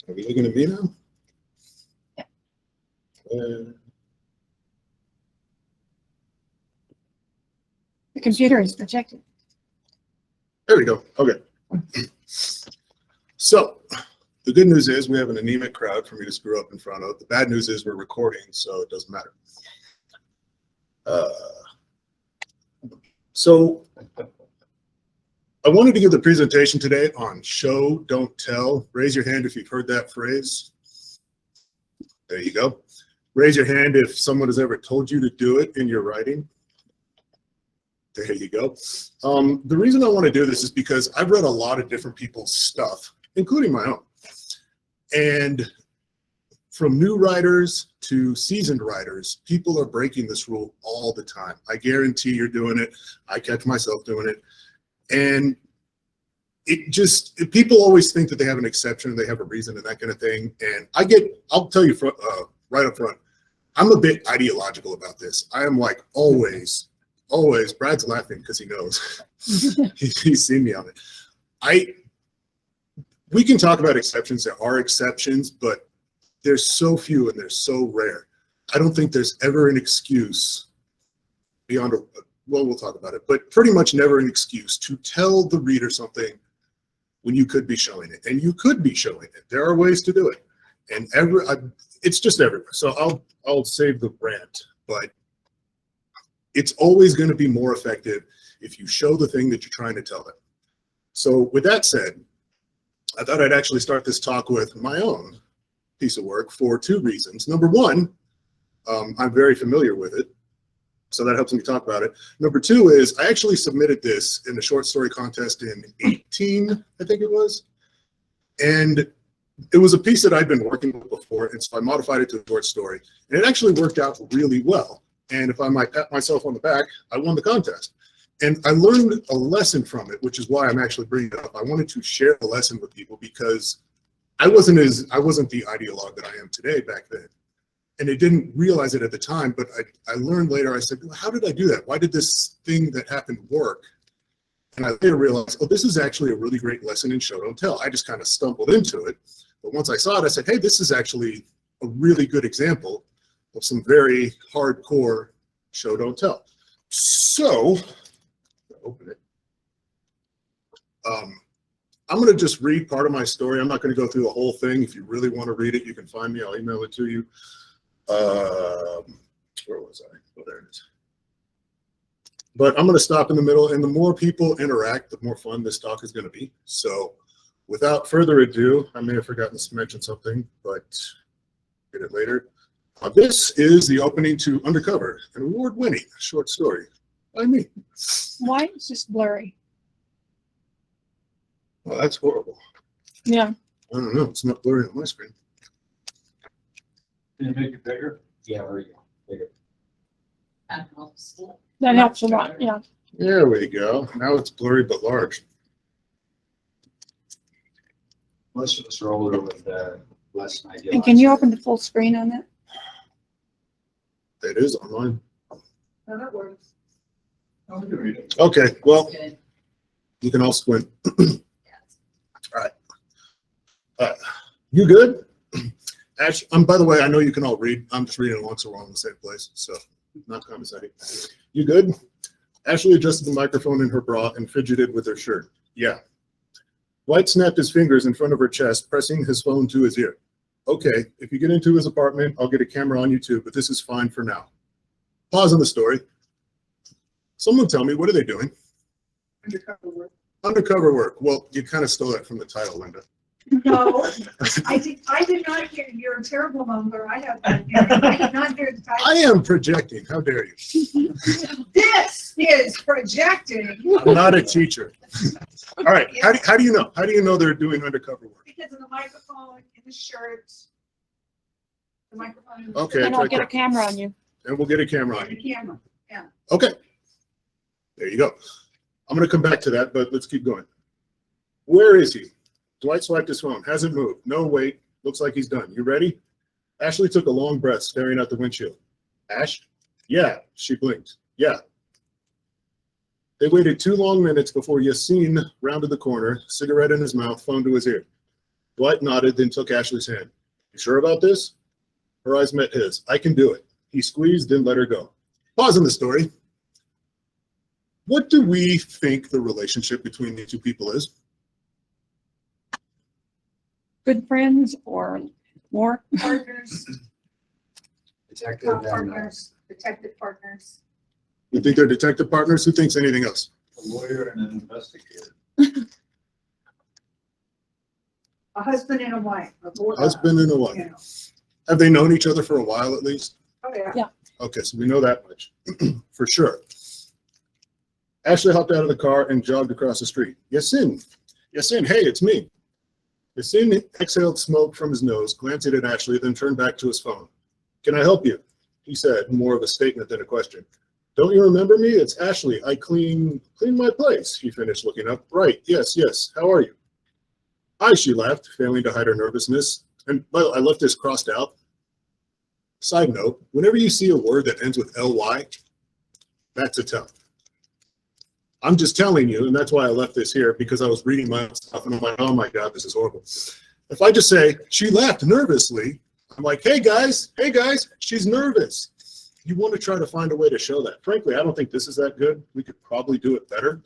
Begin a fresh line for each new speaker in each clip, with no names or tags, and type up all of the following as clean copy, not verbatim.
Are we looking at me now?
Yeah. The computer is projected.
There we go. Okay. So the good news is we have an anemic crowd for me to screw up in front of. The bad news is we're recording, so it doesn't matter. So I wanted to give the presentation today on show, don't tell. Raise your hand if you've heard that phrase. There you go. Raise your hand if someone has ever told you to do it in your writing. There you go. The reason I want to do this is because I've read a lot of different people's stuff, including my own. And from new writers to seasoned writers, people are breaking this rule all the time. I guarantee you're doing it. I catch myself doing it. And people always think that they have an exception, they have a reason and that kind of thing. And I'll tell you right up front, I'm a bit ideological about this. I am like always, Brad's laughing because he knows. He's seen me on it. We can talk about exceptions. There are exceptions, but there's so few and they're so rare. I don't think there's ever an excuse beyond we'll talk about it, but pretty much never an excuse to tell the reader something when you could be showing it. And you could be showing it. There are ways to do it. And it's just everywhere. So I'll save the rant, but it's always going to be more effective if you show the thing that you're trying to tell them. So with that said, I thought I'd actually start this talk with my own piece of work for two reasons. Number one, I'm very familiar with it, so that helps me talk about it. Number two is I actually submitted this in a short story contest in 18, I think it was. And it was a piece that I'd been working with before, and so I modified it to a short story. And it actually worked out really well. And if I might pat myself on the back, I won the contest. And I learned a lesson from it, which is why I'm actually bringing it up. I wanted to share the lesson with people because I wasn't the ideologue that I am today back then. And I didn't realize it at the time, but I learned later, I said, well, how did I do that? Why did this thing that happened work? And I later realized, oh, this is actually a really great lesson in show, don't tell. I just kind of stumbled into it. But once I saw it, I said, hey, this is actually a really good example of some very hardcore show, don't tell. So, open it. I'm going to just read part of my story. I'm not going to go through the whole thing. If you really want to read it, you can find me. I'll email it to you. Where was I? Oh, there it is. But I'm going to stop in the middle, and the more people interact, the more fun this talk is going to be. So without further ado, I may have forgotten to mention something, but get it later. This is the opening to Undercover, an award-winning short story by me.
Why is this blurry?
Well, that's horrible.
Yeah.
I don't know. It's not blurry on my screen.
Can you make it bigger? Yeah, there you go. Bigger.
That helps a lot. Yeah.
There we go. Now it's blurry but large.
Let's just roll it with less than ideal.
And can you open the full screen on that?
It is online.
Oh, that works.
Okay. Well, you can all squint. All right. You good? Ash, by the way, I know you can all read. I'm just reading along, so we're all in the same place. So, not condescending. You good? Ashley adjusted the microphone in her bra and fidgeted with her shirt. Yeah. White snapped his fingers in front of her chest, pressing his phone to his ear. Okay, if you get into his apartment, I'll get a camera on you too, but this is fine for now. Pause on the story. Someone tell me, what are they doing?
Undercover work.
Undercover work. Well, you kind of stole that from the title, Linda.
No, I did not hear. You're a terrible mumbler. I did not hear the title.
I am projecting. How dare you?
This is projecting.
I'm not a teacher. All right. How do you know? How do you know they're doing undercover work?
Because of the microphone in the shirt. The microphone in the
Okay.
And I'll get a camera on you.
And we'll get a camera on
shirt.
you.
The camera. Yeah.
Okay. There you go. I'm going to come back to that, but let's keep going. Where is he? Dwight swiped his phone. Hasn't moved. No, wait. Looks like he's done. You ready? Ashley took a long breath, staring out the windshield. Ash? Yeah. She blinked. Yeah. They waited 2 long minutes before Yassine rounded the corner, cigarette in his mouth, phone to his ear. Dwight nodded, then took Ashley's hand. You sure about this? Her eyes met his. I can do it. He squeezed, then let her go. Pause in the story. What do we think the relationship between the two people is?
Good friends or more?
Partners,
Detective and
partners, detective partners.
You think they're detective partners? Who thinks anything else?
a lawyer and an investigator.
A husband and a wife.
Husband and a wife.
Yeah.
Have they known each other for a while at least?
Oh, yeah.
Okay, so we know that much for sure. Ashley hopped out of the car and jogged across the street. Yasin, Yasin, hey, it's me. Yasin exhaled smoke from his nose, glanced at Ashley, then turned back to his phone. Can I help you? He said, more of a statement than a question. Don't you remember me? It's Ashley. I clean my place. He finished looking up. Right, yes. How are you? Hi, she laughed, failing to hide her nervousness. And well, I left this crossed out. Side note, whenever you see a word that ends with ly, that's a tell. I'm just telling you, and that's why I left this here, because I was reading my stuff and I'm like, oh my God, this is horrible. If I just say, she laughed nervously, I'm like, hey guys, she's nervous. You want to try to find a way to show that. Frankly, I don't think this is that good. We could probably do it better.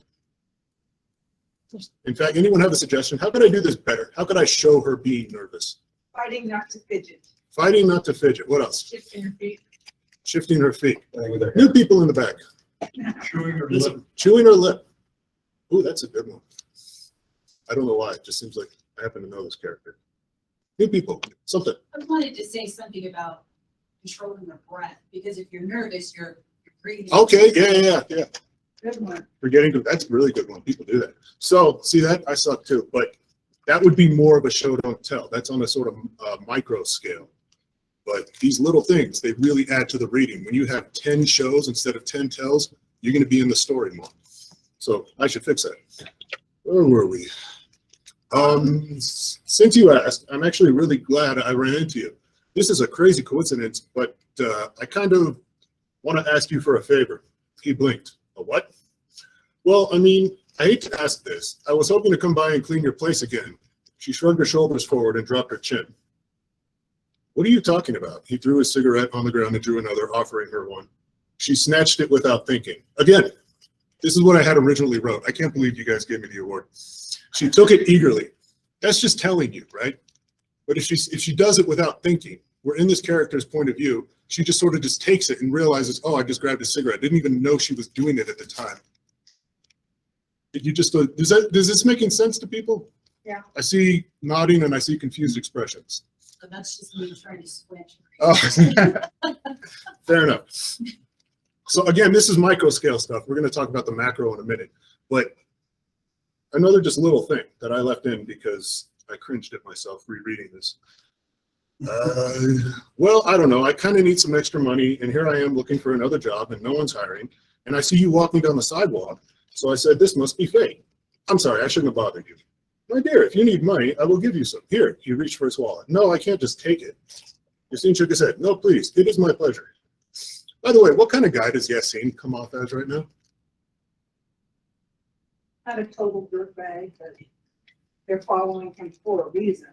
In fact, anyone have a suggestion? How could I do this better? How could I show her being nervous?
Fighting not to fidget.
Fighting not to fidget. What else?
Shifting your feet.
Shifting her feet.
Playing with their
New people in the back.
chewing her lip.
Chewing her lip. Ooh, that's a good one. I don't know why. It just seems like I happen to know this character. New people. Something.
I wanted to say something about controlling your breath, because if you're nervous, you're breathing.
Okay. Yeah.
Good one.
Forgetting to. That's a really good one. People do that. So see that I suck too, but that would be more of a show don't tell. That's on a sort of micro scale. But these little things, they really add to the reading. When you have 10 shows instead of 10 tells, you're going to be in the story more. So I should fix that. Where were we? Since you asked, I'm actually really glad I ran into you. This is a crazy coincidence, but I kind of want to ask you for a favor. He blinked. A what? Well, I mean, I hate to ask this. I was hoping to come by and clean your place again. She shrugged her shoulders forward and dropped her chin. What are you talking about? He threw his cigarette on the ground and drew another, offering her one. She snatched it without thinking. Again, this is what I had originally wrote. I can't believe you guys gave me the award. She took it eagerly. That's just telling you, right? But if she does it without thinking, we're in this character's point of view, she just sort of just takes it and realizes, oh, I just grabbed a cigarette. Didn't even know she was doing it at the time. Did you just, does this making sense to people?
Yeah.
I see nodding and I see confused expressions.
So that's just me trying to squint.
Oh, fair enough. So again, this is micro scale stuff. We're going to talk about the macro in a minute, but another just little thing that I left in because I cringed at myself rereading this. Well, I don't know. I kind of need some extra money, and here I am looking for another job, and no one's hiring. And I see you walking down the sidewalk, so I said, "This must be fate." I'm sorry, I shouldn't have bothered you. My dear, if you need money, I will give you some. Here, he reached for his wallet. No, I can't just take it. Yasin shook his head. No, please, it is my pleasure. By the way, what kind of guy does Yasin come off as right now?
Not a total dirtbag, but they're following him for a reason.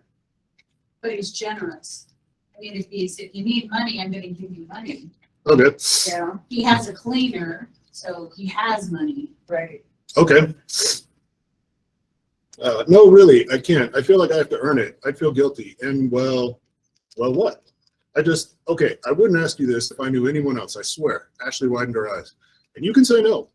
But he's generous. I mean, if you need money, I'm gonna give you money.
Okay.
Yeah,
He has a cleaner, so he has money.
right.
Okay. No, really, I can't. I feel like I have to earn it. I feel guilty. And well, what? Okay, I wouldn't ask you this if I knew anyone else, I swear. Ashley widened her eyes. And you can say no.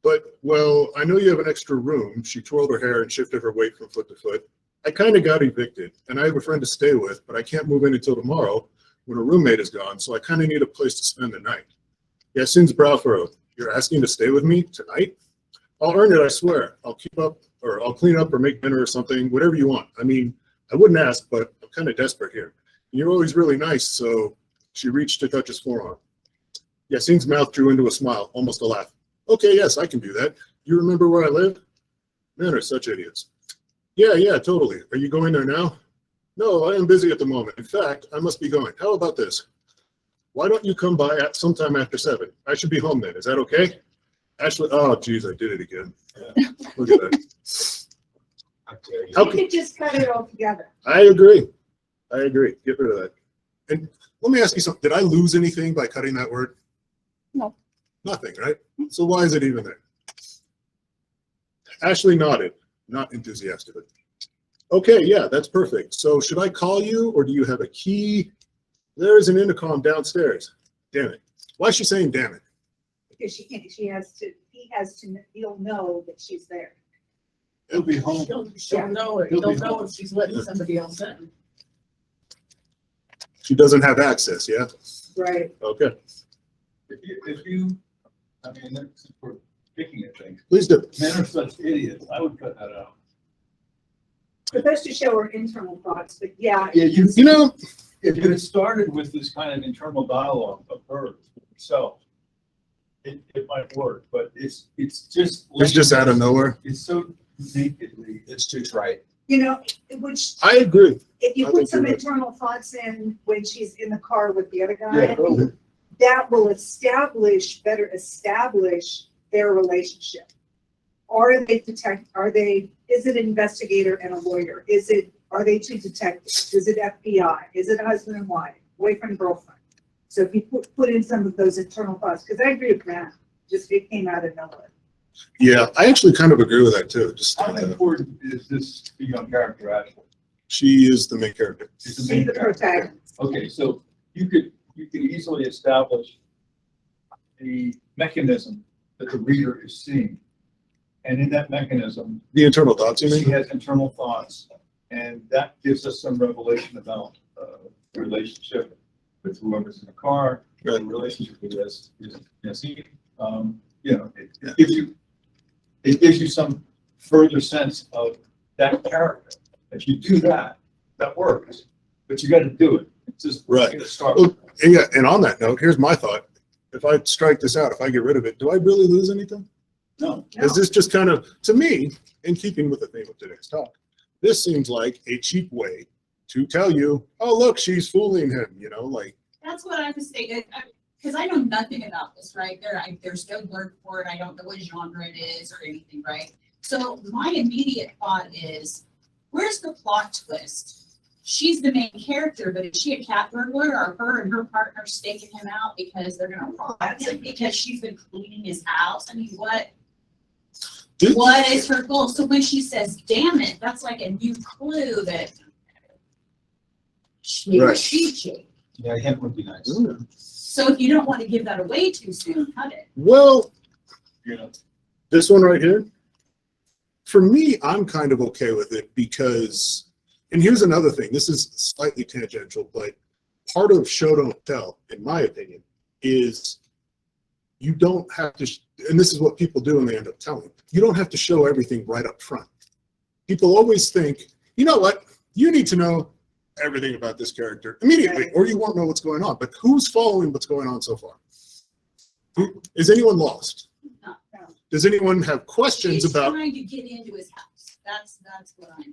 But, well, I know you have an extra room. She twirled her hair and shifted her weight from foot to foot. I kind of got evicted, and I have a friend to stay with, but I can't move in until tomorrow when a roommate is gone, so I kind of need a place to spend the night. Yasin's brow furrowed. You're asking to stay with me tonight? I'll earn it, I swear. I'll clean up or make dinner or something, whatever you want. I mean, I wouldn't ask, but I'm kind of desperate here. You're always really nice, so she reached to touch his forearm. Yasin's mouth drew into a smile, almost a laugh. Okay, yes, I can do that. You remember where I live? Men are such idiots. Yeah, totally. Are you going there now? No, I am busy at the moment. In fact, I must be going. How about this? Why don't you come by at sometime after 7? I should be home then. Is that okay? Ashley, oh, geez, I did it again. Look at that.
You
Okay.
could just cut it all together.
I agree. Get rid of that. And let me ask you something. Did I lose anything by cutting that word?
No.
Nothing, right? So why is it even there? Ashley nodded, not enthusiastically. Okay, yeah, that's perfect. So should I call you or do you have a key? There's an intercom downstairs. Damn it. Why is she saying damn it?
Because he'll know that she's there.
He'll be home.
She'll know it. He'll know if she's letting somebody else in.
She doesn't have access, yeah?
Right.
Okay,
If you, I mean, since we're picking at things,
please do.
men are such idiots, I would cut that out.
Supposed to show her internal thoughts, but yeah.
Yeah,
You know,
if it had started with this kind of internal dialogue of herself, it might work, but it's just.
it's just out of nowhere.
It's so nakedly.
It's too trite.
You know, which,
I agree.
if you
I
put
think
some
you're right.
internal thoughts in when she's in the car with the other
Yeah,
guy, that will better establish their relationship. Are they is it an investigator and a lawyer? Are they two detectives? Is it FBI? Is it husband and wife, boyfriend, girlfriend? So if you put in some of those internal thoughts, because I agree with Matt, just it came out of nowhere.
Yeah, I actually kind of agree with that too. Just
How important is this young character actually?
she is the main character.
Is the
She's
main
the
character.
protagonist.
Okay, so you could easily establish the mechanism that the reader is seeing. And in that mechanism,
The internal thoughts, you
she
mean?
has internal thoughts, and that gives us some revelation about the relationship with whoever's in the car, the
Right.
relationship with Yassine. You know, it gives you some further sense of that character. If you do that, that works, but you got to do it. It's just
Right.
you gotta start.
Well, and yeah, and on that note, here's my thought. If I strike this out, if I get rid of it, do I really lose anything?
No,
Is this just kind of, to me, in keeping with the theme of today's talk, this seems like a cheap way to tell you, oh, look, she's fooling him, you know, like,
That's what I was thinking, because I know nothing about this, right? There's no word for it. I don't know what genre it is or anything, right? So my immediate thought is, where's the plot twist? She's the main character, but is she a cat burglar, or her and her partner staking him out because they're gonna rob him because she's been cleaning his house? I mean, what is her goal? So when she says, damn it, that's like a new clue that
Right.
she's cheating.
yeah, a hint would be nice.
So if you don't want to give that away too soon, cut it.
well,
You know,
this one right here, for me, I'm kind of okay with it because, and here's another thing, this is slightly tangential, but part of show don't tell, in my opinion, is you don't have to, and this is what people do and they end up telling, you don't have to show everything right up front. People always think, you know what, you need to know everything about this character immediately, or you won't know what's going on. But who's following what's going on so far? Is anyone lost?
No.
Does anyone have questions
She's
about
trying to get into his house. That's what I'm.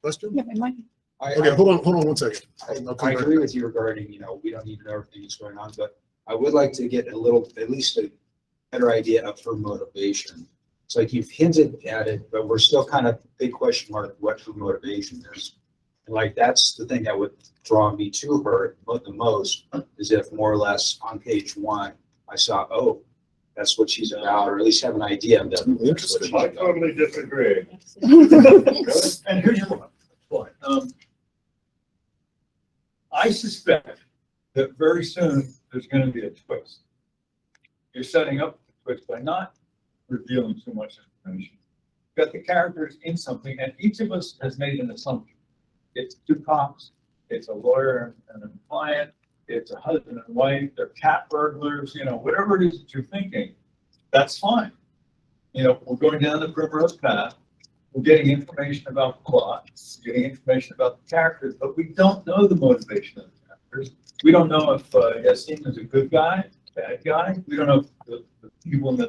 question?
Yeah, it might,
Okay, hold on one second.
I
I'll come back.
agree with you regarding, we don't need to know everything that's going on, but I would like to get at least a better idea of her motivation. It's like you've hinted at it, but we're still kind of big question mark what her motivation is. And like, that's the thing that would draw me to her the most, is if more or less on page 1, I saw, oh, that's what she's about, or at least have an idea of that.
Interesting.
I totally disagree. And here's why. I suspect that very soon there's going to be a twist. You're setting up the twist by not revealing too much information. You've got the characters in something, and each of us has made an assumption. It's 2 cops, it's a lawyer and a client, it's a husband and wife, they're cat burglars, whatever it is that you're thinking, that's fine. We're going down the primrose path, we're getting information about the plot, we're getting information about the characters, but we don't know the motivation of the characters. We don't know if Yassine is a good guy, bad guy. We don't know if the people in the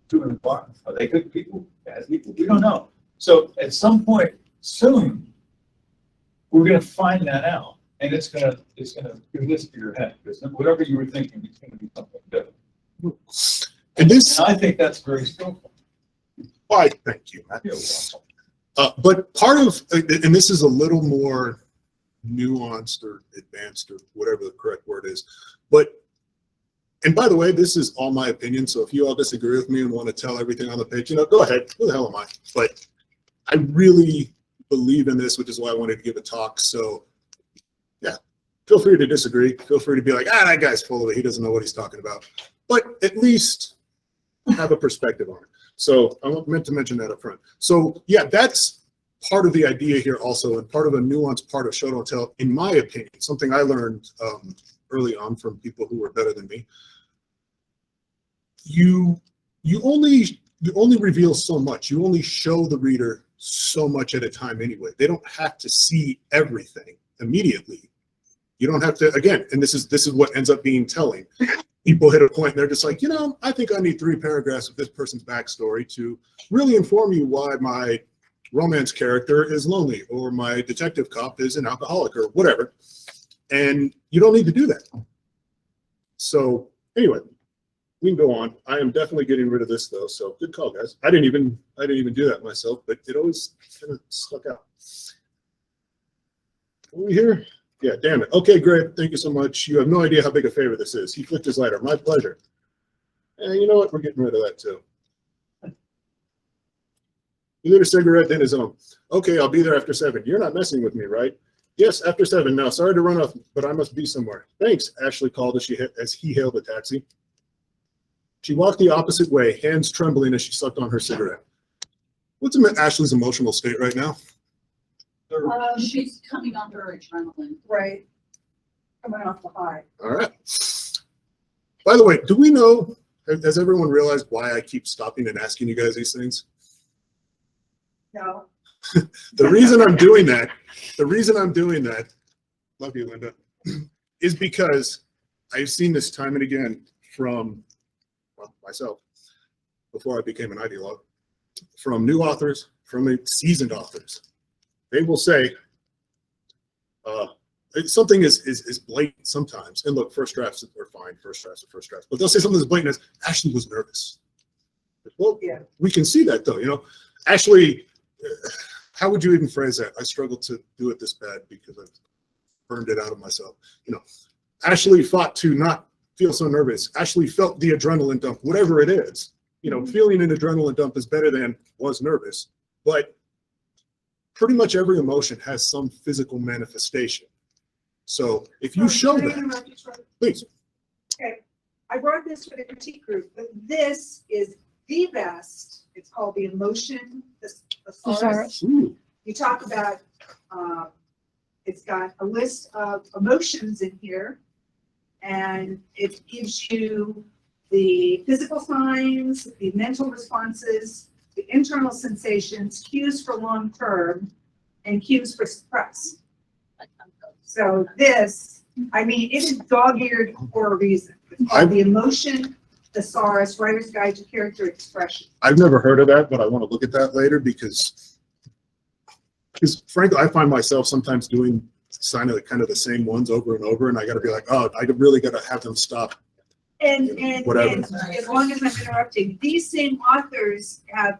two in the bar, are they good people, bad people? We don't know. So at some point soon, we're going to find that out, and it's going to do this to your head, because whatever you were thinking is going to be something different.
And this,
And I think that's very skillful.
why, thank you, Matt.
You're welcome.
But part of, and this is a little more nuanced or advanced or whatever the correct word is, but, and by the way, this is all my opinion. So if you all disagree with me and want to tell everything on the page, go ahead. Who the hell am I? But I really believe in this, which is why I wanted to give a talk. So yeah, feel free to disagree. Feel free to be like, that guy's full of it. He doesn't know what he's talking about. But at least have a perspective on it. So I meant to mention that up front. So yeah, that's part of the idea here also, and part of a nuanced part of show don't tell, in my opinion, something I learned early on from people who were better than me. You only reveal so much. You only show the reader so much at a time anyway. They don't have to see everything immediately. You don't have to, again, and this is what ends up being telling. People hit a point and they're just like, I think I need 3 paragraphs of this person's backstory to really inform you why my romance character is lonely or my detective cop is an alcoholic or whatever. And you don't need to do that. So anyway, we can go on. I am definitely getting rid of this though. So good call, guys. I didn't even do that myself, but it always kind of stuck out. Are we here? Yeah, damn it. Okay, great. Thank you so much. You have no idea how big a favor this is. He flicked his lighter. My pleasure. And you know what? We're getting rid of that too. You lit a cigarette, then his own. Okay, I'll be there after 7. You're not messing with me, right? Yes, after 7. Now, sorry to run off, but I must be somewhere. Thanks, Ashley called as he hailed a taxi. She walked the opposite way, hands trembling as she sucked on her cigarette. What's Ashley's emotional state right now?
She's coming on her adrenaline.
Right. Coming off the high.
All right. By the way, do we know, has everyone realized why I keep stopping and asking you guys these things?
No.
The reason I'm doing that, love you, Linda, is because I've seen this time and again from myself before I became an ideologue, from new authors, from seasoned authors. They will say something is blatant sometimes. And look, first drafts are fine, first drafts. But they'll say something as blatant as Ashley was nervous. Well, yeah, we can see that though. Ashley, how would you even phrase that? I struggle to do it this bad because I've burned it out of myself. Ashley fought to not feel so nervous. Ashley felt the adrenaline dump, whatever it is. Feeling an adrenaline dump is better than was nervous. But pretty much every emotion has some physical manifestation. So if you show that, please.
Okay, I brought this for the critique group, but this is the best. It's called the emotion thesaurus. You talk about, it's got a list of emotions in here, and it gives you the physical signs, the mental responses, the internal sensations, cues for long term, and cues for suppress. So this, it is dog-eared for a reason. It's called the emotion thesaurus, writer's guide to character expression.
I've never heard of that, but I want to look at that later because frankly, I find myself sometimes doing kind of the same ones over and over, and I got to be like, I really got to have them stop.
And
whatever.
And as long as I'm interrupting, these same authors have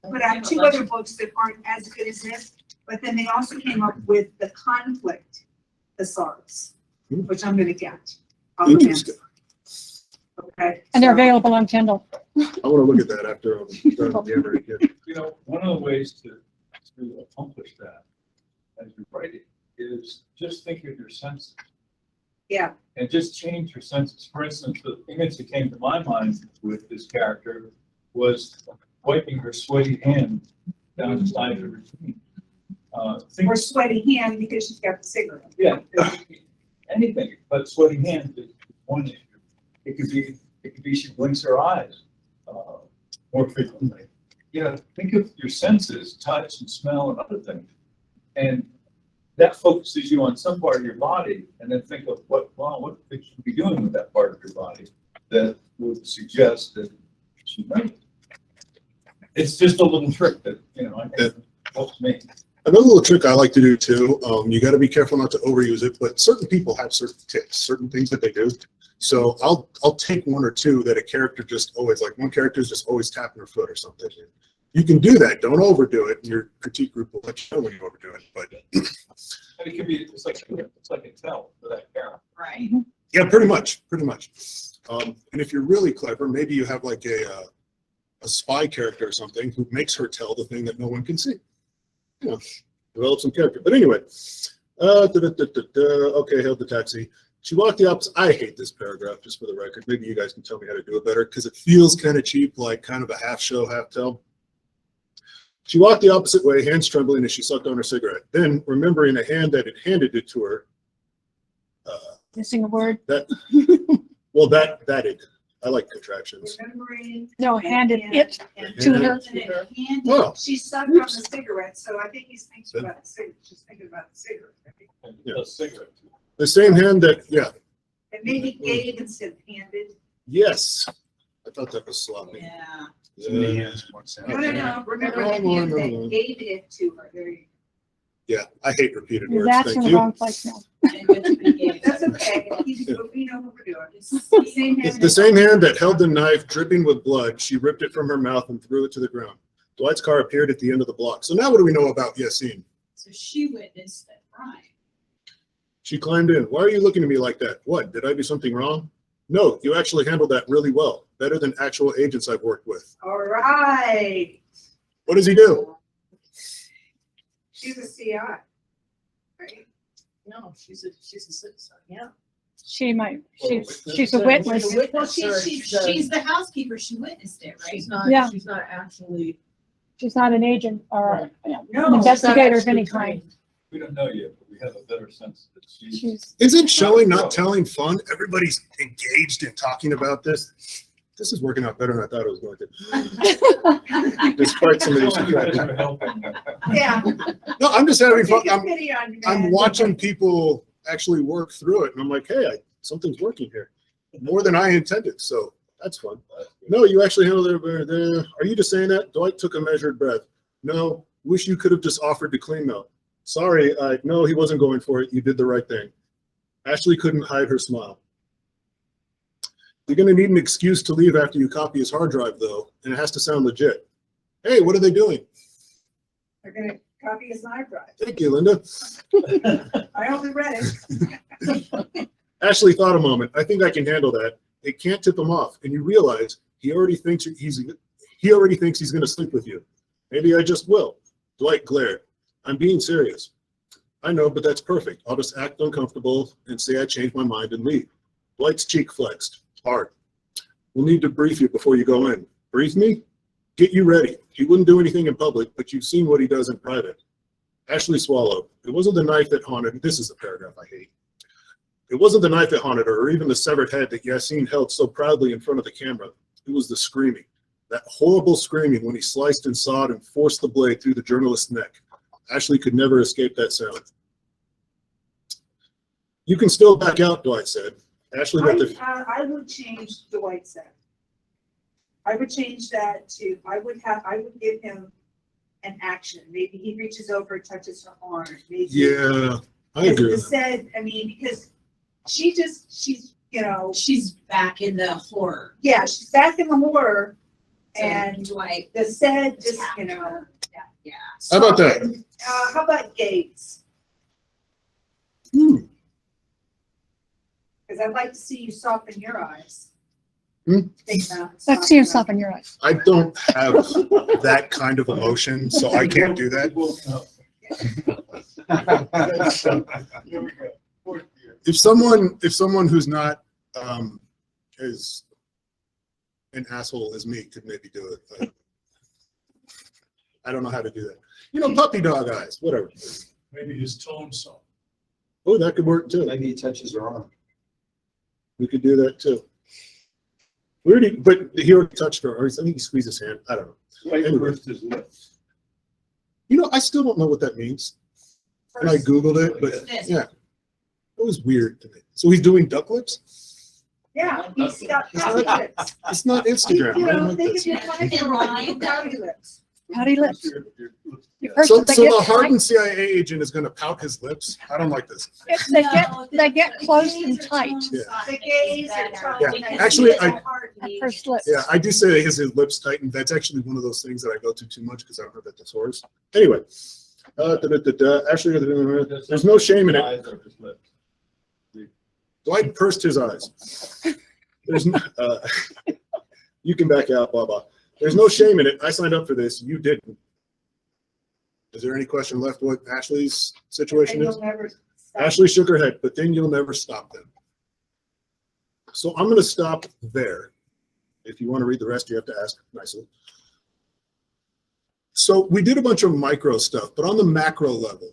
put out 2 other books that aren't as good as this, but then they also came up with the conflict thesaurus, which I'm going to get.
Interesting.
Okay.
And they're available on Kindle.
I want to look at that after I'm done with the Emery kid.
One of the ways to accomplish that as you write it is just think of your senses.
Yeah.
And just change your senses. For instance, the image that came to my mind with this character was wiping her sweaty hand down the side of her jeans.
Or sweaty hand because she's got the cigarette.
Yeah, anything, but sweaty hand is one issue. It could be she blinks her eyes more frequently. Think of your senses, touch and smell and other things. And that focuses you on some part of your body, and then think of what you should be doing with that part of your body that would suggest that she might. It's just a little trick that, I think helps me.
Another little trick I like to do too, you got to be careful not to overuse it, but certain people have certain tips, certain things that they do. So I'll take 1 or 2 that a character just always, like one character is just always tapping her foot or something. You can do that. Don't overdo it. Your critique group will let you know when you overdo it. But
And it can be, it's like a tell for that parent.
Right.
yeah, pretty much. And if you're really clever, maybe you have like a spy character or something who makes her tell the thing that no one can see. You know, develop some character. But anyway, okay, hailed the taxi. She walked the opposite. I hate this paragraph, just for the record. Maybe you guys can tell me how to do it better, because it feels kind of cheap, like kind of a half show, half tell. She walked the opposite way, hands trembling as she sucked on her cigarette. Then, remembering a hand that had handed it to her,
Missing a word.
that it. I like contractions.
Remembering.
No, handed it
and-
to her.
And it handed-
Well,
She sucked on the cigarette, so I think he's thinking about the cigarette. She's thinking about the cigarette.
And
Yeah.
a cigarette.
the same hand that, yeah,
And maybe gave instead of handed.
yes. I thought that was sloppy.
Yeah.
So many
Yeah.
hands, one sound.
No. Remember the
No,
hand
no,
that
no.
gave it to her. There you
Yeah, I hate repeated words.
That's in
Thank
the
you.
wrong place now.
And which we gave-
go. That's okay. We know what we're doing.
It's the same
It's the same hand that held the knife dripping with blood. She ripped it from her mouth and threw it to the ground. Dwight's car appeared at the end of the block. So now what do we know about Yassine?
So she witnessed the crime.
She climbed in. Why are you looking at me like that? What, did I do something wrong? No, you actually handled that really well. Better than actual agents I've worked with.
All right.
What does he do?
She's a CI. Right?
No, she's a citizen, yeah.
She's
witness.
a witness.
She's a
Well,
witness, or
she's the housekeeper. She witnessed it, right?
She's not,
Yeah.
she's not actually.
She's not an agent or
Right.
an
No,
investigator of
she's not
any
actually
kind.
trained.
We don't know yet, but we have a better sense that she's.
She's,
Isn't showing not telling fun? Everybody's engaged in talking about this. This is working out better than I thought it was going to. Despite some of these.
You guys are helping.
Yeah.
No, I'm just having fun.
Take a pity on you,
I'm
man.
watching people actually work through it, and I'm like, hey, something's working here. More than I intended, so that's fun. No, you actually handled it better than. Are you just saying that? Dwight took a measured breath. No, wish you could have just offered to clean though. Sorry, no, he wasn't going for it. You did the right thing. Ashley couldn't hide her smile. You're going to need an excuse to leave after you copy his hard drive, though, and it has to sound legit. Hey, what are they doing?
They're gonna copy his hard drive.
Thank you, Linda.
I only read it.
Ashley thought a moment. I think I can handle that. It can't tip him off, and you realize he already thinks he's going to sleep with you. Maybe I just will. Dwight glared. I'm being serious. I know, but that's perfect. I'll just act uncomfortable and say I changed my mind and leave. Dwight's cheek flexed. Hard. We'll need to brief you before you go in. Brief me? Get you ready. He wouldn't do anything in public, but you've seen what he does in private. Ashley swallowed. It wasn't the knife that haunted. This is the paragraph I hate. It wasn't the knife that haunted her, or even the severed head that Yassine held so proudly in front of the camera. It was the screaming. That horrible screaming when he sliced and sawed and forced the blade through the journalist's neck. Ashley could never escape that sound. You can still back out, Dwight said. Ashley let the.
I would change the white set. I would change that to, I would give him an action. Maybe he reaches over and touches her arm. Maybe.
Yeah, I agree with that.
Said, I mean, because she's, you know,
She's back in the horror.
yeah, she's back in the horror.
And
And
Dwight,
the said, just, you know.
yeah.
How about that?
How about Gates?
Hmm.
Because I'd like to see you soften your eyes.
Hmm?
Think about it.
let's see yourself in your eyes.
I don't have that kind of emotion, so I can't do that.
Here we go. Fourth year.
If someone who's not as an asshole as me could maybe do it, but I don't know how to do that. You know, puppy dog eyes, whatever.
Maybe his tone song.
Oh, that could work too.
Maybe he touches her arm.
We could do that too. But he already touched her, or I think he squeezed his hand. I don't know.
Like
Anyway.
burst his lips.
You know, I still don't know what that means. And I Googled it, but
This.
yeah, it was weird to me. So he's doing duck lips?
Yeah, he's got
It's
pouty
not-
lips.
It's not Instagram.
You
I don't
know,
like
think
this.
of your
Yeah.
pouty lips.
Pouty lips. You first
So,
they
so
get
the
tight,
hardened CIA agent is gonna pout his lips? I don't like this.
they get close and tight
The gaze and tone.
Yeah, actually,
at first lips.
Yeah, I do say his lips tighten. That's actually one of those things that I go to too much because I don't have that disorder. Anyway. Actually, there's no shame in it.
Eyes are just lips.
Dwight pursed his eyes. There's no, you can back out, blah, blah. There's no shame in it. I signed up for this. You didn't. Is there any question left what Ashley's
And
situation is?
you'll never stop.
Ashley shook her head, but then you'll never stop them. So I'm going to stop there. If you want to read the rest, you have to ask nicely. So we did a bunch of micro stuff, but on the macro level,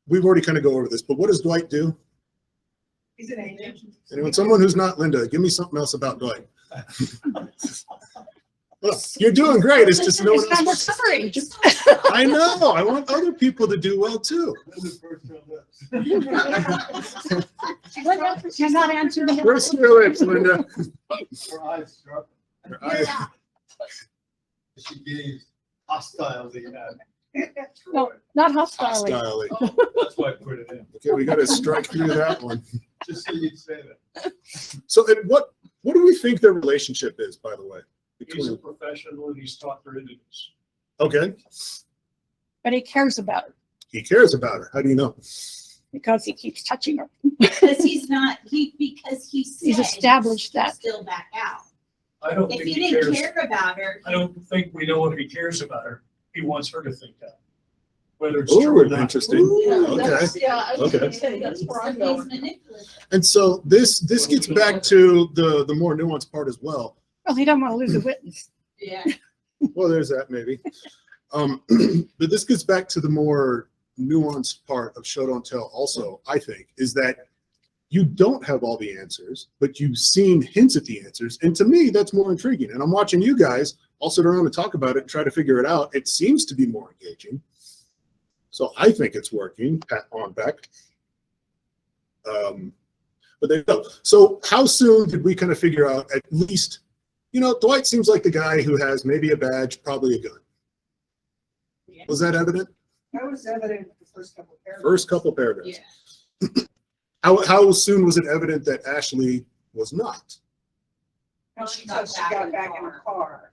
we've already kind of go over this, but what does Dwight do?
He's an agent.
Anyone, someone who's not Linda, give me something else about Dwight. Look, you're doing great. It's just no
It's
one
not
else.
recovering.
I know. I want other people to do well too.
You're not answering.
First your lips, Linda.
Her eyes struck.
Her eyes-
She gazed hostilely at.
No, not hostilely.
Hostilely.
That's why I put it in,
Okay, we got to strike through that one.
just so you'd say that.
So, and what do we think their relationship is, by the way?
He's a
Between,
professional and he's taught her to do this.
okay,
But he cares about her
he cares about her. How do you know?
because he keeps touching her.
Because because he
He's
said
established that.
still back out.
I don't
If
think
he
he
didn't
cares.
care about her,
I don't think we know if he cares about her. He wants her to think that. Whether it's
Oh,
true or not.
interesting. Okay.
Yeah, I was
Okay.
gonna say, that's where I'm
he's
going.
manipulative.
And so this gets back to the more nuanced part as well.
Well, he don't want to lose a witness.
Yeah.
Well, there's that maybe. But this gets back to the more nuanced part of show don't tell also, I think, is that you don't have all the answers, but you've seen hints at the answers. And to me, that's more intriguing. And I'm watching you guys all sit around and talk about it and try to figure it out. It seems to be more engaging. So I think it's working. Pat on back. But there you go. So how soon did we kind of figure out at least, Dwight seems like the guy who has maybe a badge, probably a gun.
Yeah.
Was that evident?
That was evident in the first couple of paragraphs.
First couple paragraphs.
Yeah.
How soon was it evident that Ashley was not?
Until she got back in her car.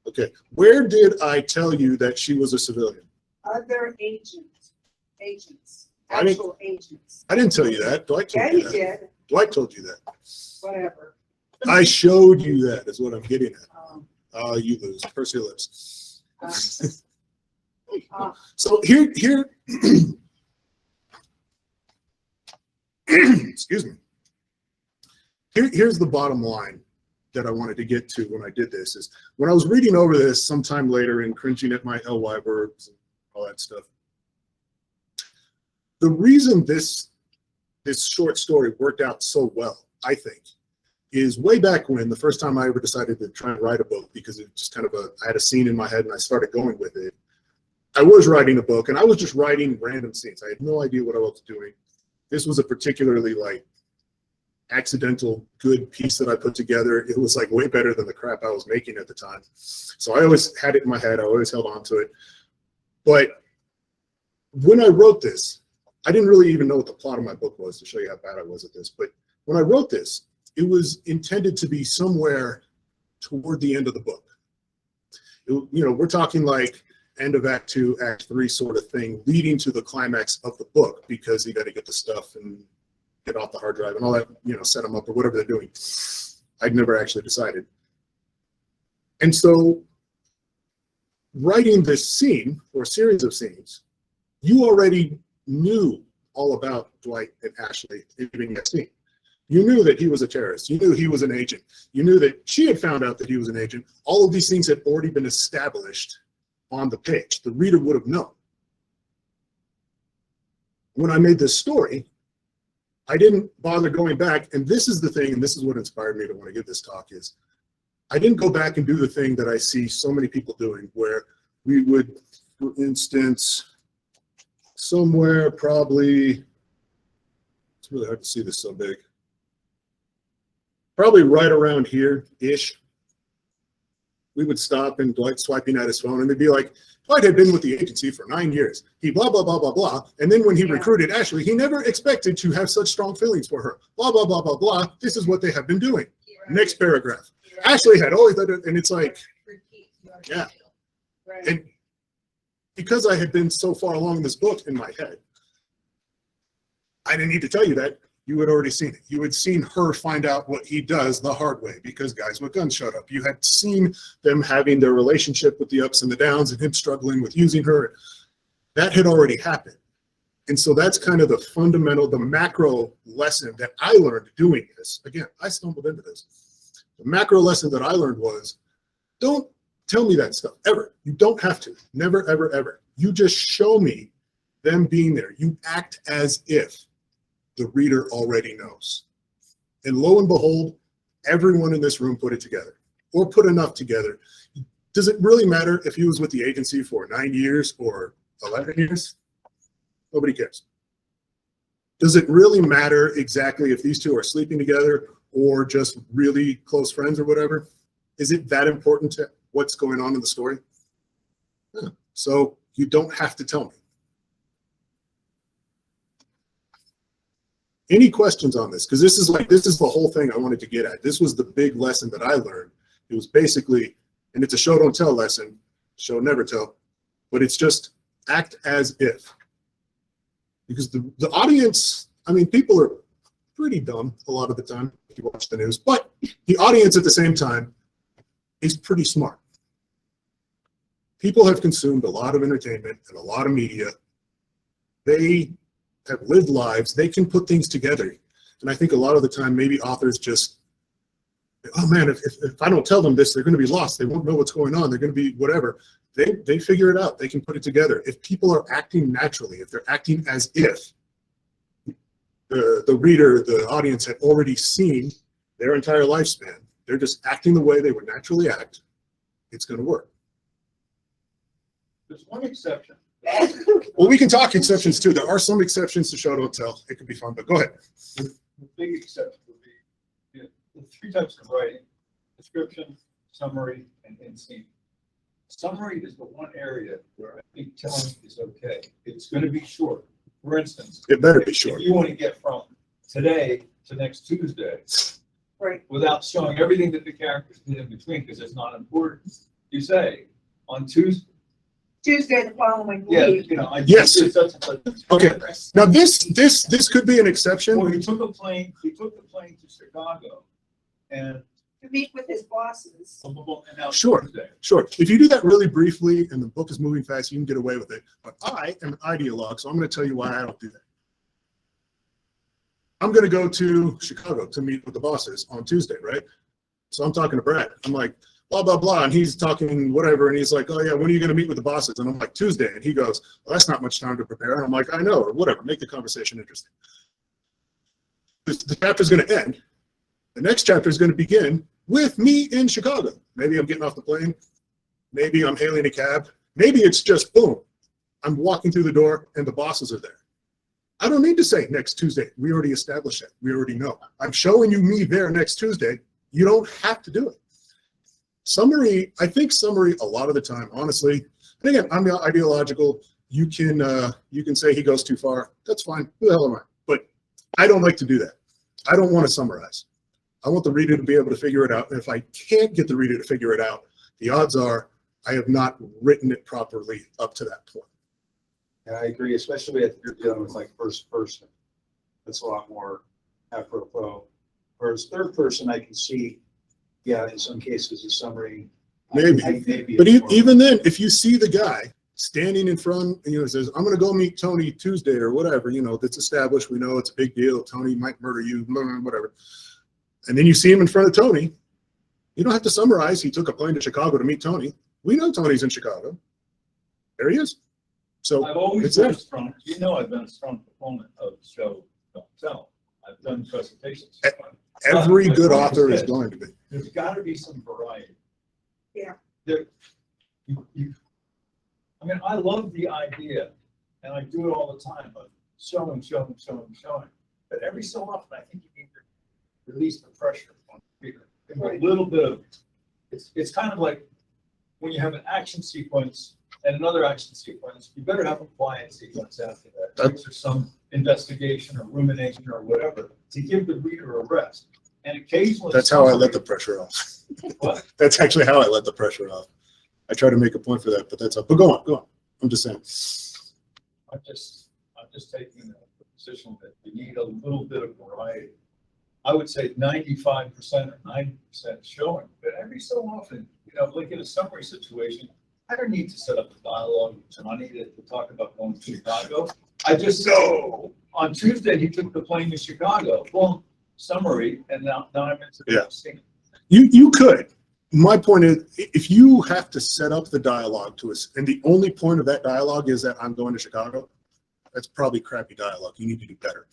Okay. Where did I tell you that she was a civilian?
Other agents,
I didn't-
actual agents.
I didn't tell you that. Dwight
Yeah,
told you
you
that.
did,
Dwight told you that.
whatever.
I showed you that is what I'm getting at.
Um,
You lose. Purse your lips.
uh,
So here, excuse me. Here's the bottom line that I wanted to get to when I did this is when I was reading over this sometime later and cringing at my ly verbs and all that stuff. The reason this short story worked out so well, I think, is way back when the first time I ever decided to try and write a book because it just kind of I had a scene in my head and I started going with it. I was writing a book and I was just writing random scenes. I had no idea what I was doing. This was a particularly accidental good piece that I put together. It was way better than the crap I was making at the time. So I always had it in my head. I always held on to it. But when I wrote this, I didn't really even know what the plot of my book was to show you how bad I was at this. But when I wrote this, it was intended to be somewhere toward the end of the book. We're talking end of Act 2, Act 3 sort of thing, leading to the climax of the book because you got to get the stuff and get off the hard drive and all that, set them up or whatever they're doing. I'd never actually decided. And so writing this scene or series of scenes, you already knew all about Dwight and Ashley in that scene. You knew that he was a terrorist. You knew he was an agent. You knew that she had found out that he was an agent. All of these things had already been established on the page. The reader would have known. When I made this story, I didn't bother going back, and this is the thing, and this is what inspired me to want to give this talk is, I didn't go back and do the thing that I see so many people doing, where we would, for instance, somewhere probably, it's really hard to see this so big, probably right around here-ish, we would stop and Dwight swiping at his phone and they'd be like, Dwight had been with the agency for 9 years. He blah, blah, blah, blah, blah. And then when he
Yeah.
recruited Ashley, he never expected to have such strong feelings for her. Blah, blah, blah, blah, blah. This is what they have been doing. Next paragraph. Ashley had always done it. And it's like, yeah.
Right.
and because I had been so far along in this book in my head, I didn't need to tell you that. You had already seen it. You had seen her find out what he does the hard way because guys with guns showed up. You had seen them having their relationship with the ups and the downs and him struggling with using her. That had already happened. And so that's kind of the fundamental, the macro lesson that I learned doing this. Again, I stumbled into this. The macro lesson that I learned was, don't tell me that stuff ever. You don't have to. Never, ever, ever. You just show me them being there. You act as if the reader already knows. And lo and behold, everyone in this room put it together or put enough together. Does it really matter if he was with the agency for 9 years or 11 years? Nobody cares. Does it really matter exactly if these two are sleeping together or just really close friends or whatever? Is it that important to what's going on in the story? Yeah. So you don't have to tell me. Any questions on this? Because this is the whole thing I wanted to get at. This was the big lesson that I learned. It was basically, and it's a show don't tell lesson, show never tell, but it's just act as if. Because the audience, I mean, people are pretty dumb a lot of the time if you watch the news, but the audience at the same time is pretty smart. People have consumed a lot of entertainment and a lot of media. They have lived lives, they can put things together. And I think a lot of the time, maybe authors just, oh man, if I don't tell them this, they're going to be lost. They won't know what's going on. They're going to be whatever. They figure it out. They can put it together. If people are acting naturally, if they're acting as if the reader, the audience had already seen their entire lifespan, they're just acting the way they would naturally act, it's going to work.
There's one exception.
Well, we can talk exceptions too. There are some exceptions to show don't tell. It could be fun, but go ahead.
The big exception would be the three types of writing: description, summary, and end scene. Summary is the one area where I think telling is okay. It's going to be short. For instance,
It better be
if
short.
you want to get from today to next Tuesday
Right.
without showing everything that the characters did in between, because it's not important, you say on Tuesday,
Tuesday the following
yeah,
week.
you know, I
Yes.
did such and such.
Okay. Now this could be an exception.
Well, he took the plane to Chicago and
To meet with his bosses.
blah, blah, blah, and now
Sure.
Tuesday.
Sure. If you do that really briefly and the book is moving fast, you can get away with it. But I am an ideologue, so I'm going to tell you why I don't do that. I'm going to go to Chicago to meet with the bosses on Tuesday, right? So I'm talking to Brad. I'm like, blah, blah, blah. And he's talking whatever. And he's like, oh, yeah, when are you going to meet with the bosses? And I'm like, Tuesday. And he goes, well, that's not much time to prepare. And I'm like, I know, or whatever. Make the conversation interesting. The chapter is going to end. The next chapter is going to begin with me in Chicago. Maybe I'm getting off the plane. Maybe I'm hailing a cab. Maybe it's just boom. I'm walking through the door and the bosses are there. I don't need to say next Tuesday. We already established it. We already know. I'm showing you me there next Tuesday. You don't have to do it. Summary, I think summary a lot of the time, honestly, and again, I'm ideological. You can say he goes too far. That's fine. Who the hell am I? But I don't like to do that. I don't want to summarize. I want the reader to be able to figure it out. And if I can't get the reader to figure it out, the odds are I have not written it properly up to that point.
Yeah, I agree, especially if you're dealing with like first person. That's a lot more apropos. Whereas third person, I can see, yeah, in some cases, a summary.
Maybe.
Maybe
But
it's more-
even then, if you see the guy standing in front, and, says, I'm going to go meet Tony Tuesday or whatever, that's established. We know it's a big deal. Tony might murder you, blah, blah, whatever. And then you see him in front of Tony. You don't have to summarize. He took a plane to Chicago to meet Tony. We know Tony's in Chicago. There he is. So
I've always
it's
been
there.
a strong, I've been a strong proponent of show, don't tell. I've done presentations.
Every
My
good
point
author is
this.
going to be.
There's got to be some variety.
Yeah.
There, I mean, I love the idea, and I do it all the time, of showing. But every so often, I think you need to release the pressure on the reader. Give them a little bit of, it's kind of like when you have an action sequence and another action sequence, you better have a quiet sequence after that.
That's-
Or some investigation or rumination or whatever to give the reader a rest. And occasionally.
That's how I let the pressure off.
What?
That's actually how I let the pressure off. I try to make a point for that, but that's up. But go on. I'm just saying.
I'm just taking the position that you need a little bit of variety. I would say 95% or 90% showing, but every so often, like in a summary situation, I don't need to set up a dialogue with Johnny to talk about going to Chicago. I just know on Tuesday, he took the plane to Chicago. Well, summary, and now I'm into the
Yeah.
scene.
You could. My point is, if you have to set up the dialogue to us, and the only point of that dialogue is that I'm going to Chicago, that's probably crappy dialogue. You need to do better.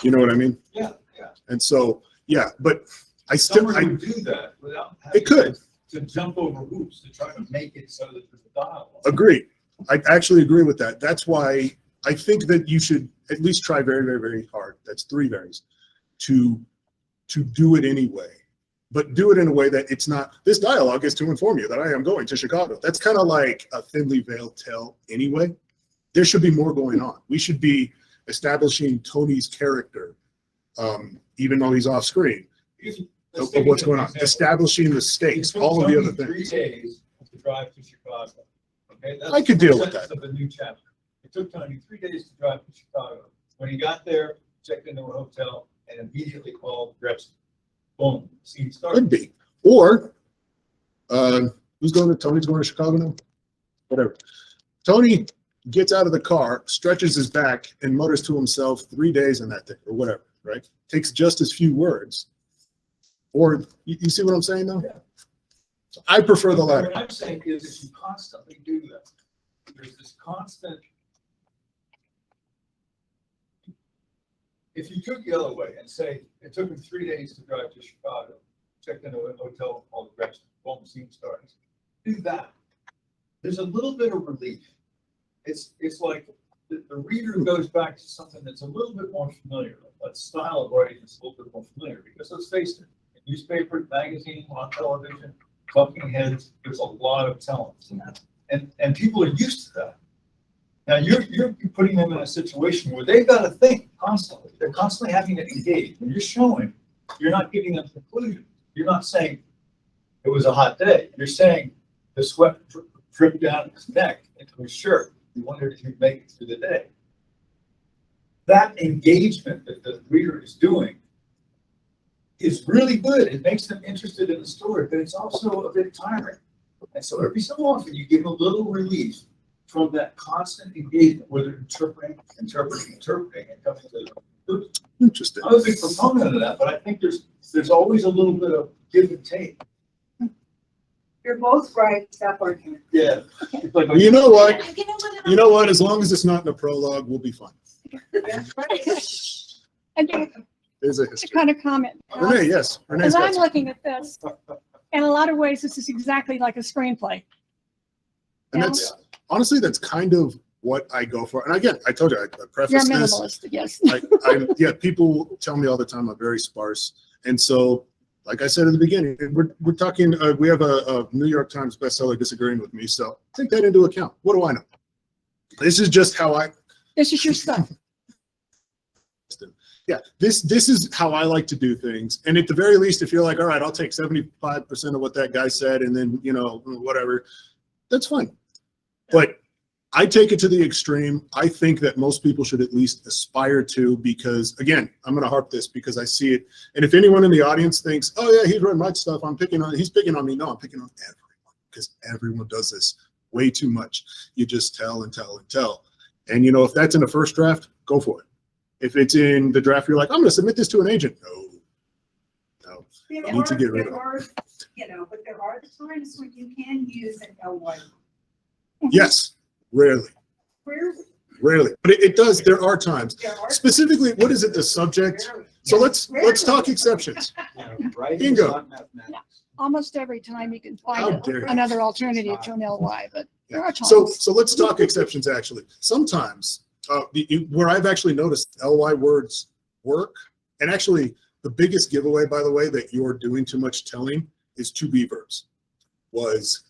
You know what I mean?
Yeah.
And so, yeah, but I still,
Someone would do that without
it
having
could.
to jump over hoops to try to make it so that there's a dialogue.
Agree. I actually agree with that. That's why I think that you should at least try very, very, very hard. That's 3 varies to do it anyway, but do it in a way that it's not, this dialogue is to inform you that I am going to Chicago. That's kind of like a thinly veiled tale anyway. There should be more going on. We should be establishing Tony's character, even though he's off screen,
Let's
of
take
what's
an
going on,
example.
establishing the
It
stakes,
took
all of the
Tony
other
3
things.
days to drive to Chicago. Okay, that's
I could
the
deal with
sentence
that.
Of a new chapter. It took Tony 3 days to drive to Chicago. When he got there, checked into a hotel and immediately called Gretchen. Boom, scene started.
Could be. Or, Tony's going to Chicago now? Whatever. Tony gets out of the car, stretches his back, and mutters to himself 3 days in that thing, or whatever, right? Takes just as few words. Or, you see what I'm saying though?
Yeah.
So I prefer the latter.
What I'm saying is if you constantly do that, there's this constant. If you took the other way and say, it took him 3 days to drive to Chicago, checked into a hotel called Gretchen, boom, scene starts. Do that. There's a little bit of relief. It's like the reader goes back to something that's a little bit more familiar, a style of writing that's a little bit more familiar, because let's face it, in newspapers, magazines, on television, talking heads, there's a lot of telling. And people are used to that. Now you're putting them in a situation where they've got to think constantly. They're constantly having to engage. When you're showing, you're not giving them conclusions. You're not saying it was a hot day. You're saying the sweat dripped down his neck into his shirt. You wondered if he'd make it through the day. That engagement that the reader is doing is really good. It makes them interested in the story, but it's also a bit tiring. And so every so often you give a little relief from that constant engagement, where they're interpreting, and coming to the conclusion.
Interesting.
I'm a big proponent of that, but I think there's always a little bit of give and take.
You're both right, stop arguing.
Yeah. It's like,
You know what?
You know what?
As long as it's not in a prologue, we'll be fine.
Again,
There's a
to
history.
kind of comment.
Renee, yes. Renee's
As
got
I'm
some.
looking at this, in a lot of ways, this is exactly like a screenplay.
And that's, honestly, that's kind of what I go for. And again, I told you, I
You're a
preface this.
minimalist, yes.
Yeah, people tell me all the time I'm very sparse. And so, like I said at the beginning, we're talking, we have a New York Times bestseller disagreeing with me. So take that into account. What do I know? This is just how
This is your stuff.
yeah, this is how I like to do things. And at the very least, if you're like, all right, I'll take 75% of what that guy said and then, whatever, that's fine. But I take it to the extreme. I think that most people should at least aspire to, because again, I'm going to harp this because I see it. And if anyone in the audience thinks, oh yeah, he's read my stuff, he's picking on me. No, I'm picking on everyone, because everyone does this way too much. You just tell and tell and tell. And if that's in the first draft, go for it. If it's in the draft, you're like, I'm going to submit this to an agent. No.
There
You need to get rid of
are, but there are the times when you can use an LY.
Yes, rarely. Rarely. But it does. There are times.
There are
Specifically, what is it, the subject? So let's talk exceptions.
Writing is
Bingo.
not mathematics.
Almost every time you can
How
find
dare you.
another alternative to an LY, but there are
So
times.
let's talk exceptions, actually. Sometimes where I've actually noticed LY words work, and actually the biggest giveaway, by the way, that you're doing too much telling is to be verbs. Was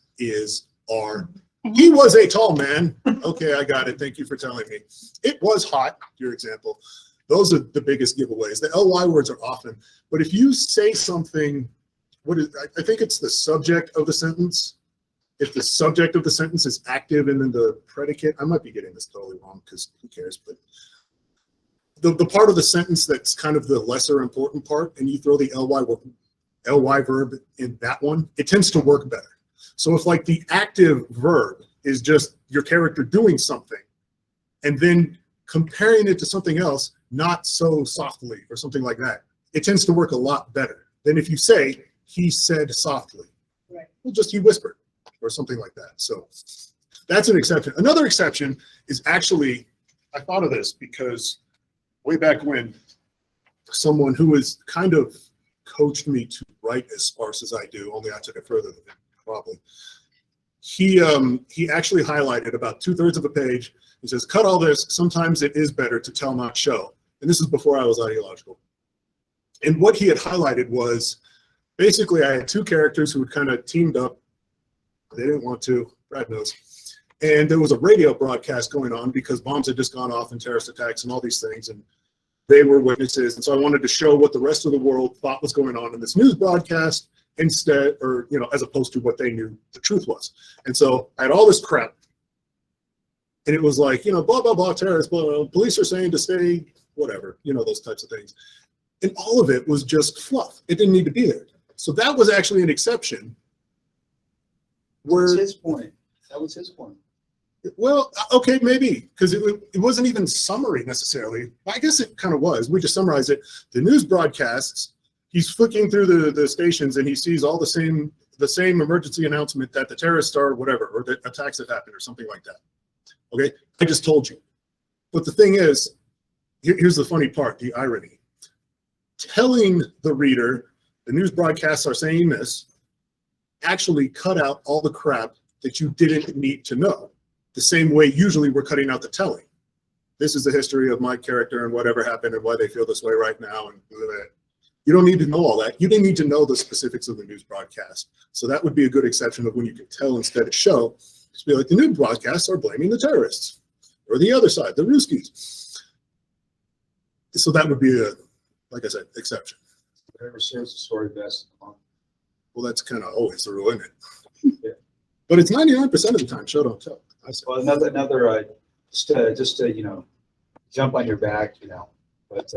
are, he was a tall man. Okay, I got it. Thank you for telling me. It was hot, your example. Those are the biggest giveaways. The ly words are often, but if you say something, I think it's the subject of the sentence. If the subject of the sentence is active and then the predicate, I might be getting this totally wrong because who cares, but the part of the sentence that's kind of the lesser important part, and you throw the ly verb in that one, it tends to work better. So if like the active verb is just your character doing something and then comparing it to something else, not so softly or something like that, it tends to work a lot better than if you say, he said softly.
Right.
Well, just he whispered or something like that. So that's an exception. Another exception is actually, I thought of this because way back when, someone who has kind of coached me to write as sparse as I do, only I took it further than him, probably. He actually highlighted about 2/3 of a page. He says, cut all this. Sometimes it is better to tell, not show. And this is before I was ideological. And what he had highlighted was basically I had two characters who had kind of teamed up. They didn't want to, Brad knows. And there was a radio broadcast going on because bombs had just gone off and terrorist attacks and all these things. And they were witnesses. And so I wanted to show what the rest of the world thought was going on in this news broadcast instead, or, you know, as opposed to what they knew the truth was. And so I had all this crap. And it was like, you know, blah, blah, blah, terrorists, blah, blah, police are saying to stay, whatever, you know, those types of things. And all of it was just fluff. It didn't need to be there. So that was actually an exception.
Where's his point? That was his point.
Well, okay, maybe, because it wasn't even summary necessarily. I guess it kind of was. We just summarized it. The news broadcasts, he's flicking through the stations and he sees all the same emergency announcement that the terrorists are whatever, or the attacks have happened or something like that. Okay, I just told you. But the thing is, here's the funny part, the irony. Telling the reader the news broadcasts are saying this actually cut out all the crap that you didn't need to know. The same way usually we're cutting out the telling. This is the history of my character and whatever happened and why they feel this way right now. And you don't need to know all that. You didn't need to know the specifics of the news broadcast. So that would be a good exception of when you can tell instead of show. Just be like, the news broadcasts are blaming the terrorists or the other side, the Ruskies. So that would be a, like I said, exception.
Whatever serves the story best.
Well, that's kind of always the rule, isn't it? Yeah. But it's 99% of the time, show don't tell.
Well, another just to, you know, jump on your back, you know, but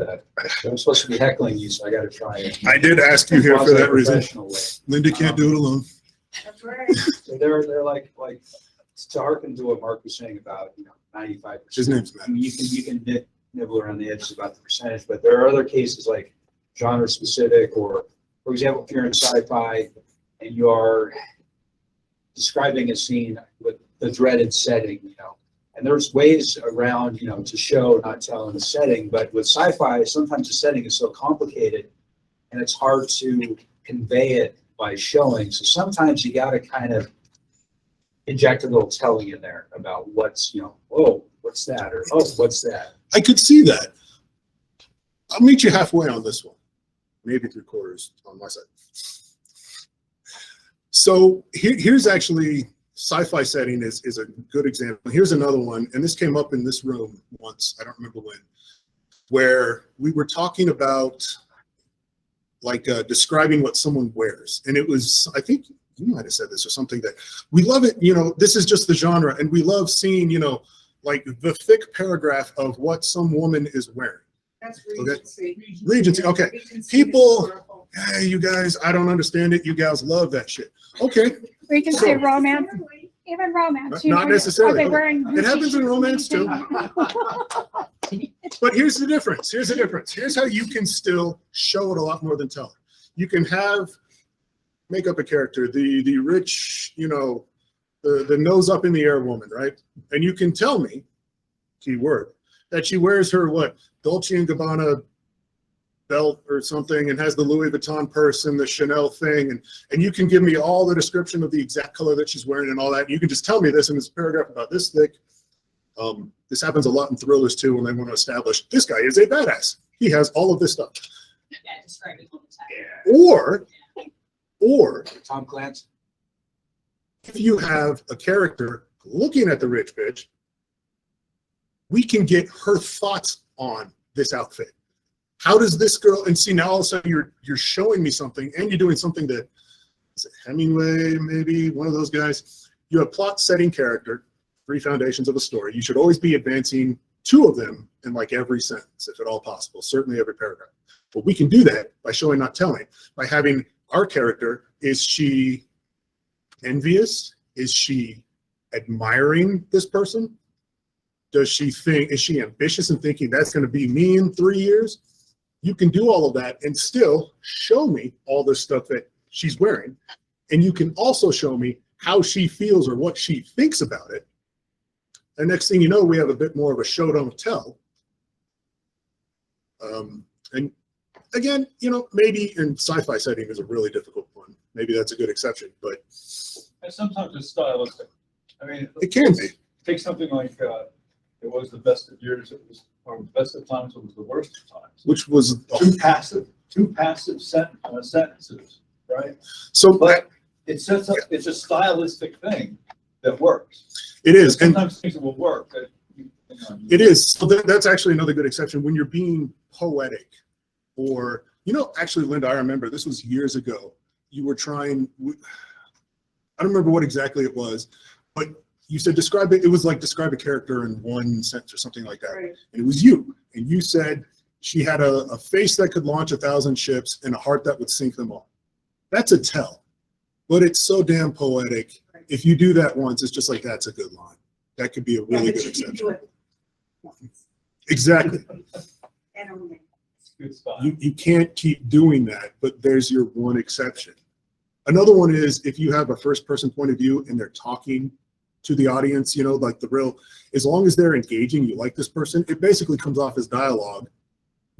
I'm supposed to be heckling you, so I got to try it.
I did ask you here for that reason.
Way.
Linda can't do it alone.
That's right.
So they're like to hearken to what Mark was saying about, you know, 95%.
His name's Matt.
I mean, you can nibble around the edges about the percentage, but there are other cases like genre specific, or for example, if you're in sci-fi and you are describing a scene with the dreaded setting, you know, and there's ways around, you know, to show, not tell in the setting, but with sci-fi, sometimes the setting is so complicated and it's hard to convey it by showing. So sometimes you got to kind of inject a little telling in there about what's, you know, oh, what's that? Or, oh, what's that?
I could see that. I'll meet you halfway on this one, maybe 3/4 on my side. So here's actually sci-fi setting is a good example. Here's another one, and this came up in this room once, I don't remember when, where we were talking about like describing what someone wears. And it was, I think you might have said this or something, that we love it, you know, this is just the genre, and we love seeing, you know, like the thick paragraph of what some woman is wearing.
That's Regency.
Regency, okay.
Regency
People,
historical.
hey, you guys, I don't understand it. You guys love that shit. Okay,
Regency
So-
romance, even romance. you
Not
know,
necessarily.
Are they
Okay.
wearing?
It happens in romance too.
Gucci?
But here's the difference. Here's the difference. Here's how you can still show it a lot more than tell it. You can make up a character, the rich, you know, the nose up in the air woman, right? And you can tell me, keyword, that she wears her what, Dolce and Gabbana belt or something, and has the Louis Vuitton purse and the Chanel thing, and you can give me all the description of the exact color that she's wearing and all that. And you can just tell me this in this paragraph about this thick. This happens a lot in thrillers too, when they want to establish this guy is a badass. He has all of this stuff.
Yeah, describing all the time.
Or
Tom Clancy.
if you have a character looking at the rich bitch, we can get her thoughts on this outfit. How does this girl, and see, now all of a sudden you're showing me something, and you're doing something that, is it Hemingway, maybe one of those guys? You have plot, setting, character, 3 foundations of a story. You should always be advancing 2 of them in like every sentence, if at all possible, certainly every paragraph. But we can do that by showing, not telling, by having our character, is she envious? Is she admiring this person? Does she think, is she ambitious and thinking that's going to be me in 3 years? You can do all of that and still show me all the stuff that she's wearing. And you can also show me how she feels or what she thinks about it. And next thing you know, we have a bit more of a show don't tell. And again, you know, maybe in sci-fi setting is a really difficult one. Maybe that's a good exception, but
And sometimes it's stylistic. I mean.
it can be.
Take something like, it was the best of years, it was, or the best of times, it was the worst of times.
Which was,
Two passive sentences, right?
so
But it sets up, it's a stylistic thing that works.
it is. And
Sometimes things will work. That, you know,
it is. So that's actually another good exception when you're being poetic, or, you know, actually, Linda, I remember this was years ago. You were trying, I don't remember what exactly it was, but you said describe it. It was like describe a character in 1 sentence or something like that.
Right.
And it was you. And you said she had a face that could launch 1,000 ships and a heart that would sink them all. That's a tell, but it's so damn poetic.
Right.
If you do that once, it's just like, that's a good line. That could be a really
Yeah,
good
but you can do
exception.
it once
Exactly.
and only.
It's good style.
You can't keep doing that, but there's your one exception. Another one is if you have a first person point of view and they're talking to the audience, you know, like the real, as long as they're engaging, you like this person, it basically comes off as dialogue,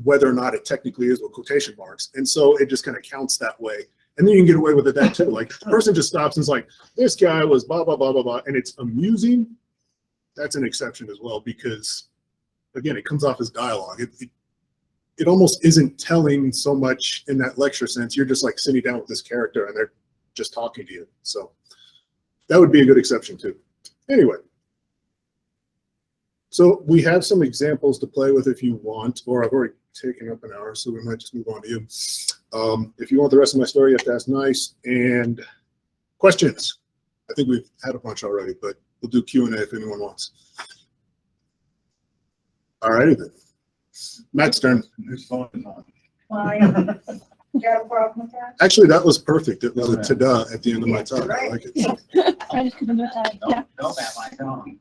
whether or not it technically is with quotation marks. And so it just kind of counts that way. And then you can get away with it that too. Like the person just stops and is like, this guy was blah, blah, blah, blah, blah. And it's amusing. That's an exception as well, because again, it comes off as dialogue. It almost isn't telling so much in that lecture sense. You're just like sitting down with this character and they're just talking to you. So that would be a good exception too. Anyway, so we have some examples to play with if you want, or I've already taken up an hour, so we might just move on to you. If you want the rest of my story, you have to ask nice. And questions. I think we've had a bunch already, but we'll do Q&A if anyone wants. All righty then. Matt's turn.
Whose phone is on?
Why? You got a problem with that?
Actually, that was perfect. It was a ta-da at the end of my talk. I like it.
I just couldn't, yeah.
No, Matt, my phone.